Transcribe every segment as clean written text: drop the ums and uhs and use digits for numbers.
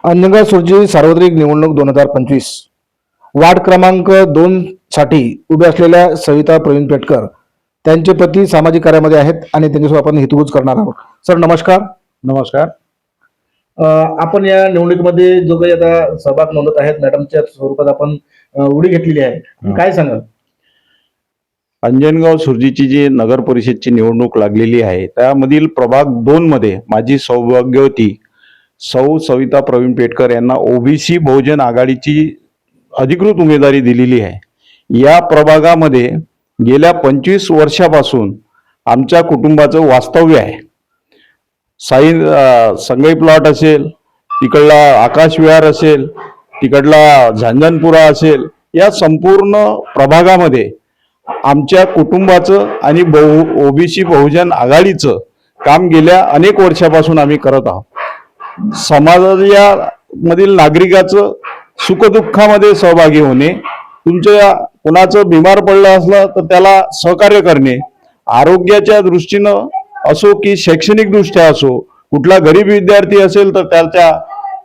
अंजनगाव सुरजी सार्वत्रिक निवडणूक 2025 वार्ड क्रमांक 2 साठी उभे असलेल्या सविता प्रवीण पेटकर त्यांचे पती सामाजिक कार्यामध्ये आहेत आणि त्यांच्यासोबत आपण हितगुज करणार आहोत. सर नमस्कार. नमस्कार. आपण या निवडणुकीमध्ये जो काही आता सहभाग नोंदवत आहेत मॅडमच्या स्वरूपात आपण उडी घेतलेली आहे, काय सांगाल? अंजनगाव सुरजीची जी नगर परिषदची निवडणूक लागलेली आहे त्यामधील प्रभाग 2 मध्ये माझी सौभाग्यवती सौ सविता प्रवीण पेटकर यांना ओबीसी बहुजन आघाडीची अधिकृत उमेदवारी दिलेली आहे. या प्रभागामध्ये गेल्या 25 वर्षापासून आमच्या कुटुंबाचं वास्तव्य आहे. संगई प्लॉट असेल, तिकडला आकाश विहार असेल, तिकडला झांझणपुरा असेल, या संपूर्ण प्रभागामध्ये आमच्या कुटुंबाचं आणि ओबीसी बहुजन आघाडीचं काम गेल्या अनेक वर्षापासून आम्ही करत आहोत. समाजामधील नागरिकाचं सुखदुःखामध्ये सहभागी होणे, तुमच्या कोणाचं बिमार पडलं असलं तर त्याला सहकार्य करणे, आरोग्याच्या दृष्टीनं असो की शैक्षणिक दृष्ट्या असो, कुठला गरीब विद्यार्थी असेल तर त्याच्या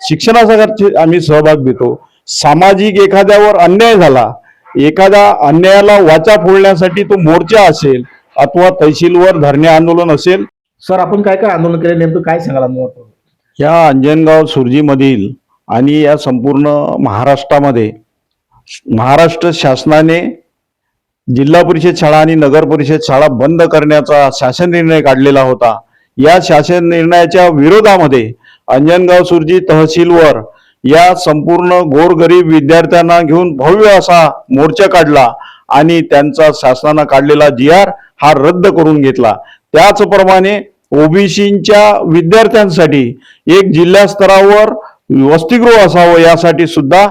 शिक्षणासाठी आम्ही सहभाग देतो. सामाजिक एखाद्यावर अन्याय झाला, एखाद्या अन्यायाला वाचा फोडण्यासाठी तो मोर्चा असेल अथवा तहसीलवर धरणे आंदोलन असेल. सर आपण काय काय आंदोलन केले, नेमकं काय सांगाल आंदोलन? या अंजनगाव सुरजीमधील आणि या संपूर्ण महाराष्ट्रामध्ये महाराष्ट्र शासनाने जिल्हा परिषद शाळा आणि नगर परिषद शाळा बंद करण्याचा शासन निर्णय काढलेला होता. या शासन निर्णयाच्या विरोधामध्ये अंजनगाव सुरजी तहसीलवर या संपूर्ण गोरगरीब विद्यार्थ्यांना घेऊन भव्य असा मोर्चा काढला आणि त्यांचा शासनानं काढलेला GR हा रद्द करून घेतला. त्याचप्रमाणे ओबीसीच्या विद्यार्थ्यांसाठी एक जिल्हा स्तरावर वसतिगृह असावं यासाठी सुद्धा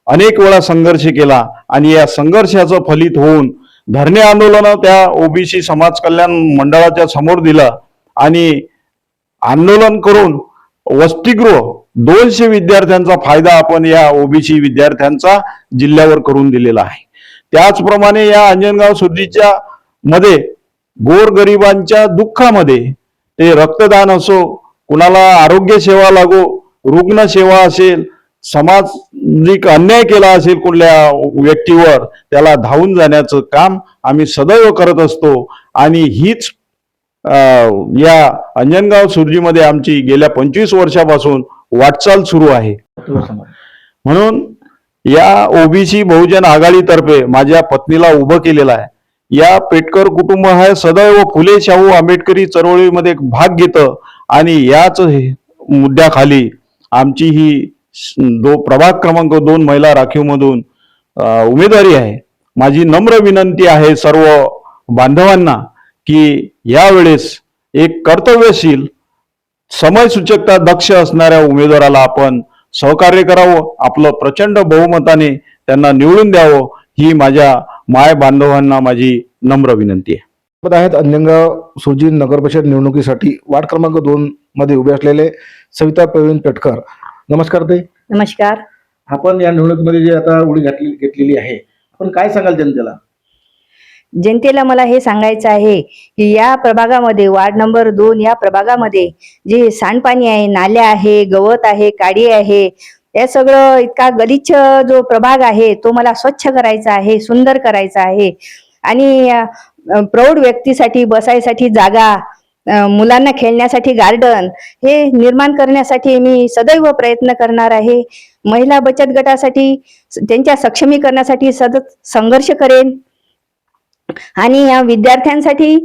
अनेक वेळा संघर्ष केला आणि या संघर्षाचं फलित होऊन धरणे आंदोलन त्या ओबीसी समाज कल्याण मंडळाच्या समोर दिलं आणि आंदोलन करून वसतिगृह 200 विद्यार्थ्यांचा फायदा आपण या ओबीसी विद्यार्थ्यांचा जिल्ह्यावर करून दिलेला आहे. त्याचप्रमाणे या अंजनगाव सुरजीच्या मध्ये गोरगरिबांच्या दुःखामध्ये ते रक्तदान असो, कुणाला आरोग्य सेवा लागो, रुग्ण सेवा असेल, सामाजिक अन्याय केला असेल कुठल्या व्यक्तीवर, त्याला धावून जाण्याचं काम आम्ही सदैव करत असतो आणि हीच या अंजनगाव सुरजीमध्ये आमची गेल्या 25 वर्षापासून वाटचाल सुरू आहे. म्हणून या ओबीसी बहुजन आघाडीतर्फे माझ्या पत्नीला उभं केलेलं आहे. या पेटकर कुटुंब हे सदैव फुले शाहू आंबेडकरी चळवळीमध्ये भाग घेतं आणि याच मुद्द्याखाली आमची ही प्रभाग क्रमांक 2 महिला राखीव मधून उमेदवारी आहे. माझी नम्र विनंती आहे सर्व बांधवांना की यावेळेस एक कर्तव्यशील, समयसूचकता दक्ष असणाऱ्या उमेदवाराला आपण सहकार्य करावं, आपलं प्रचंड बहुमताने त्यांना निवडून द्यावं, ही माझ्या माय बांधवांना माझी नम्र विनंती आहे. आहेत अंजनगाव सुरजी नगर परिषद निवडणुकीसाठी वार्ड क्रमांक 2 मध्ये उभे असलेले सविता प्रवीण पेटकर. नमस्कार ताई. नमस्कार. आपण या निवडणुकीमध्ये जे आता उडी घेतलेली आहे, आपण काय सांगाल जनतेला? जनतेला मला हे सांगायचं आहे की या प्रभागामध्ये वार्ड नंबर 2 या प्रभागामध्ये जे सांडपाणी आहे, नाल्या आहे, गवत आहे, काडी आहे, हे सगळं इतका गलिच्छ जो प्रभाग आहे तो मला स्वच्छ करायचा आहे, सुंदर करायचा आहे आणि प्रौढ व्यक्तीसाठी बसायसाठी जागा, मुलांना खेळण्यासाठी गार्डन हे निर्माण करण्यासाठी मी सदैव प्रयत्न करणार आहे. महिला बचत गटासाठी त्यांच्या सक्षमीकरणासाठी सतत संघर्ष करेन आणि या विद्यार्थ्यांसाठी,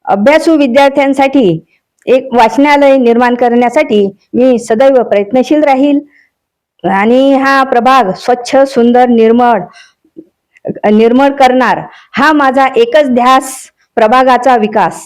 अभ्यासू विद्यार्थ्यांसाठी एक वाचनालय निर्माण करण्यासाठी मी सदैव प्रयत्नशील राहील आणि हा प्रभाग स्वच्छ, सुंदर, निर्मळ करणार हा माझा एकच ध्यास, प्रभागाचा विकास.